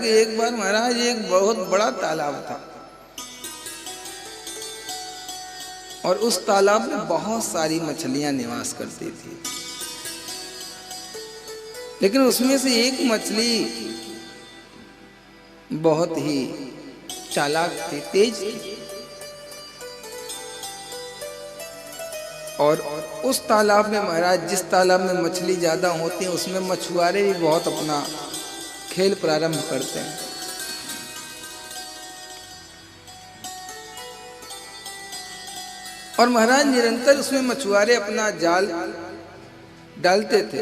कि एक बार महाराज एक बहुत बड़ा तालाब था और उस तालाब में बहुत सारी मछलियां निवास करती थी, लेकिन उसमें से एक मछली बहुत ही चालाक थी, तेज थी। और उस तालाब में महाराज, जिस तालाब में मछली ज्यादा होती है उसमें मछुआरे भी बहुत अपना खेल प्रारंभ करते हैं। और महाराज निरंतर उसमें मछुआरे अपना जाल डालते थे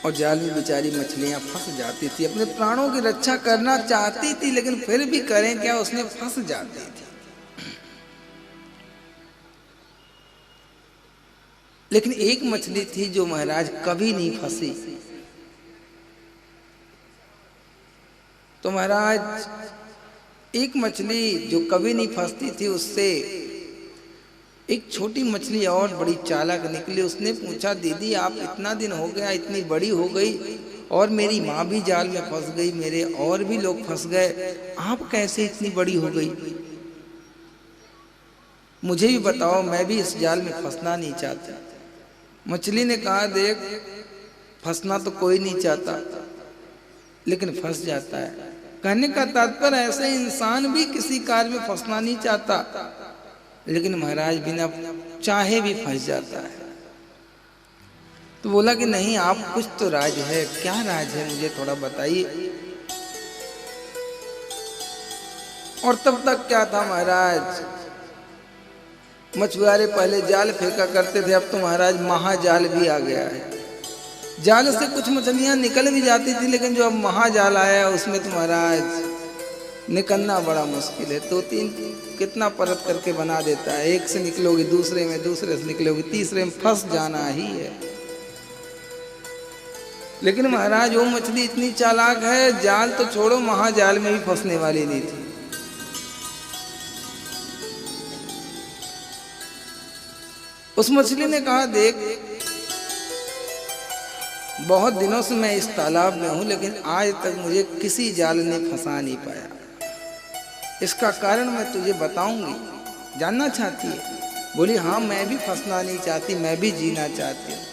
और जाल में बेचारी मछलियां फंस जाती थी। अपने प्राणों की रक्षा करना चाहती थी, लेकिन फिर भी करें क्या, उसमें फंस जाती थी। लेकिन एक मछली थी जो महाराज कभी नहीं फंसी। तो महाराज एक मछली जो कभी नहीं फंसती थी, उससे एक छोटी मछली और बड़ी चालाक निकली। उसने पूछा, दीदी आप इतना दिन हो गया, इतनी बड़ी हो गई और मेरी माँ भी जाल में फंस गई, मेरे और भी लोग फंस गए, आप कैसे इतनी बड़ी हो गई? मुझे भी बताओ, मैं भी इस जाल में फंसना नहीं चाहता। मछली ने कहा, देख फंसना तो कोई नहीं चाहता, लेकिन फंस जाता है। कहने का तात्पर्य ऐसे इंसान भी किसी कार्य में फंसना नहीं चाहता, लेकिन महाराज बिना चाहे भी फंस जाता है। तो बोला कि नहीं, आप कुछ तो राज है, क्या राज है मुझे थोड़ा बताइए। और तब तक क्या था महाराज, मछुआरे पहले जाल फेंका करते थे, अब तो महाराज महाजाल भी आ गया है। जाल से कुछ मछलियां निकल भी जाती थी, लेकिन जो अब महाजाल आया उसमें तो महाराज निकलना बड़ा मुश्किल है। तो तीन कितना परत करके बना देता है, एक से निकलोगी दूसरे में, दूसरे से निकलोगी तीसरे में, फंस जाना ही है। लेकिन महाराज वो मछली इतनी चालाक है, जाल तो छोड़ो, महाजाल में भी फंसने वाली नहीं थी। उस मछली ने कहा, देख बहुत दिनों से मैं इस तालाब में हूं, लेकिन आज तक मुझे किसी जाल ने फंसा नहीं पाया। इसका कारण मैं तुझे बताऊंगी, जानना चाहती है? बोली, हाँ मैं भी फंसना नहीं चाहती, मैं भी जीना चाहती हूँ।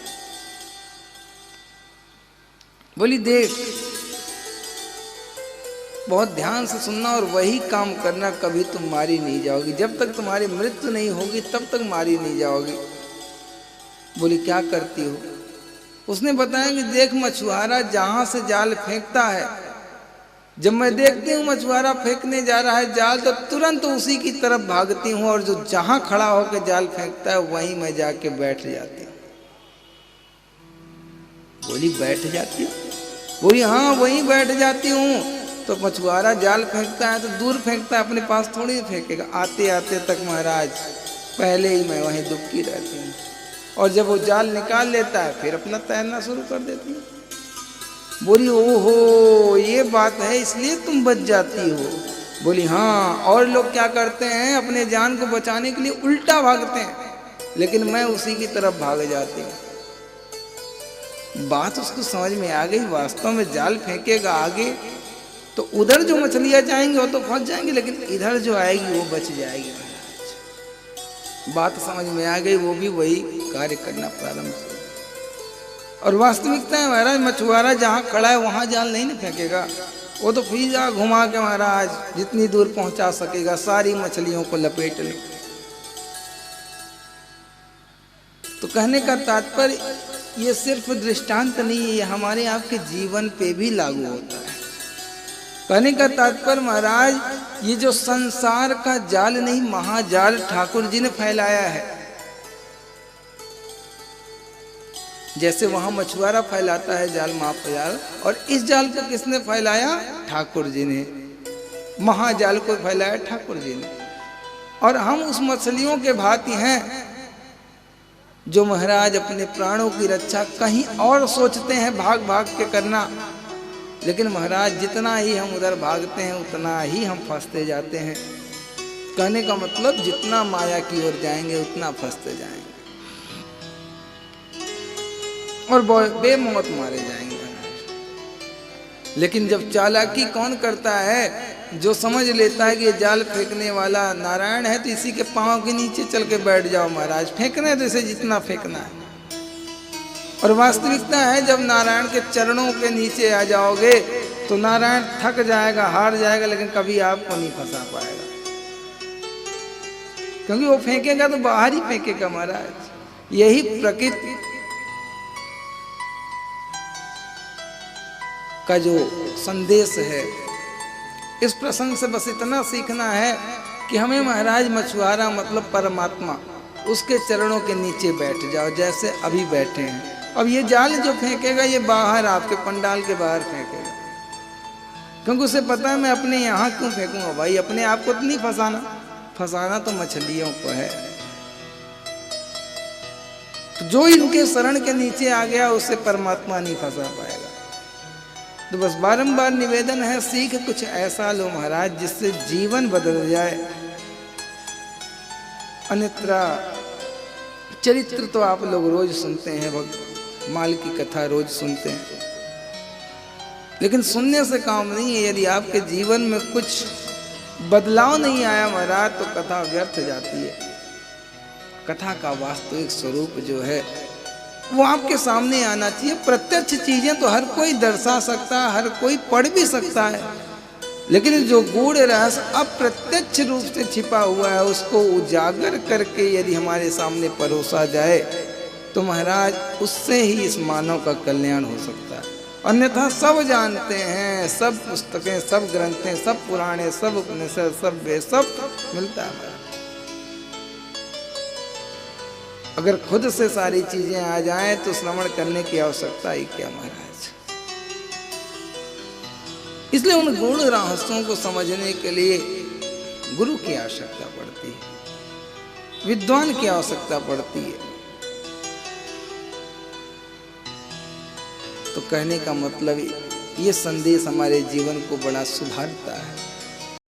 बोली, देख बहुत ध्यान से सुनना और वही काम करना, कभी तुम मारी नहीं जाओगी। जब तक तुम्हारी मृत्यु नहीं होगी तब तक मारी नहीं जाओगी। बोली, क्या करती हो? उसने बताया कि देख मछुआरा जहां से जाल फेंकता है, जब मैं देखती हूँ मछुआरा फेंकने जा रहा है जाल, तो तुरंत उसी की तरफ भागती हूँ और जो जहां खड़ा होकर जाल फेंकता है वहीं मैं जाके बैठ जाती हूँ। बोली, बैठ जाती हूँ? बोली, हाँ वहीं बैठ जाती हूँ। तो मछुआरा जाल फेंकता है तो दूर फेंकता है, अपने पास थोड़ी फेंकेगा। आते आते तक महाराज पहले ही मैं वहीं डुबकी रहती हूँ, और जब वो जाल निकाल लेता है फिर अपना तैरना शुरू कर देती हूँ। बोली, ओहो ये बात है, इसलिए तुम बच जाती हो? बोली, हाँ, और लोग क्या करते हैं, अपने जान को बचाने के लिए उल्टा भागते हैं, लेकिन मैं उसी की तरफ भाग जाती हूँ। बात उसको समझ में आ गई। वास्तव में जाल फेंकेगा आगे तो उधर जो मछलियां जाएंगी वो तो फंस जाएंगी, लेकिन इधर जो आएगी वो बच जाएगी। बात समझ में आ गई, वो भी वही कार्य करना प्रारंभ कर। और वास्तविकता है महाराज, मछुआरा जहां खड़ा है वहां जाल नहीं ना फेंकेगा, वो तो फीजा घुमा के महाराज जितनी दूर पहुंचा सकेगा सारी मछलियों को लपेट ले। तो कहने का तात्पर्य ये सिर्फ दृष्टांत नहीं है, ये हमारे आपके जीवन पे भी लागू होता है। कहने का तात्पर्य महाराज, ये जो संसार का जाल नहीं, महाजाल ठाकुर जी ने फैलाया है। जैसे वहां मछुआरा फैलाता है जाल, महाजाल, और इस जाल को किसने फैलाया? ठाकुर जी ने। महाजाल को फैलाया ठाकुर जी ने। और हम उस मछलियों के भांति हैं जो महाराज अपने प्राणों की रक्षा कहीं और सोचते हैं भाग भाग के करना, लेकिन महाराज जितना ही हम उधर भागते हैं उतना ही हम फंसते जाते हैं। कहने का मतलब जितना माया की ओर जाएंगे उतना फंसते जाएंगे और बेमौत मारे जाएंगे। लेकिन जब चालाकी कौन करता है, जो समझ लेता है कि ये जाल फेंकने वाला नारायण है, तो इसी के पांव के नीचे चल के बैठ जाओ महाराज, फेंकना है तो इसे जितना फेंकना है। और वास्तविकता है जब नारायण के चरणों के नीचे आ जाओगे तो नारायण थक जाएगा, हार जाएगा, लेकिन कभी आपको नहीं फंसा पाएगा, क्योंकि वो फेंकेगा तो बाहर ही फेंकेगा महाराज। यही प्रकृति का जो संदेश है, इस प्रसंग से बस इतना सीखना है कि हमें महाराज मछुआरा मतलब परमात्मा, उसके चरणों के नीचे बैठ जाओ जैसे अभी बैठे हैं। अब ये जाल जो फेंकेगा ये बाहर आपके पंडाल के बाहर फेंकेगा, क्योंकि उसे पता है मैं अपने यहाँ क्यों फेंकूंगा भाई, अपने आप को तो नहीं फंसाना तो मछलियों को है। तो जो इनके शरण के नीचे आ गया उसे परमात्मा नहीं फंसा पाएगा। तो बस बारंबार निवेदन है, सीख कुछ ऐसा लो महाराज जिससे जीवन बदल जाए। अन्यथा चरित्र तो आप लोग रोज सुनते हैं, माल की कथा रोज सुनते हैं, लेकिन सुनने से काम नहीं है। यदि आपके जीवन में कुछ बदलाव नहीं आया महाराज तो कथा व्यर्थ जाती है। कथा का वास्तविक स्वरूप जो है वो आपके सामने आना चाहिए। प्रत्यक्ष चीजें तो हर कोई दर्शा सकता है, हर कोई पढ़ भी सकता है, लेकिन जो गूढ़ रहस्य अप्रत्यक्ष रूप से छिपा हुआ है उसको उजागर करके यदि हमारे सामने परोसा जाए तो महाराज उससे ही इस मानव का कल्याण हो सकता है। अन्यथा सब जानते हैं, सब पुस्तकें, सब ग्रंथें, सब पुराणे, सब उपनिषद, सब वेद, सब मिलता है। अगर खुद से सारी चीजें आ जाएं तो श्रवण करने की आवश्यकता ही क्या महाराज। इसलिए उन गूढ़ रहस्यों को समझने के लिए गुरु की आवश्यकता पड़ती है, विद्वान की आवश्यकता पड़ती है। तो कहने का मतलब ये संदेश हमारे जीवन को बड़ा सुधारता है।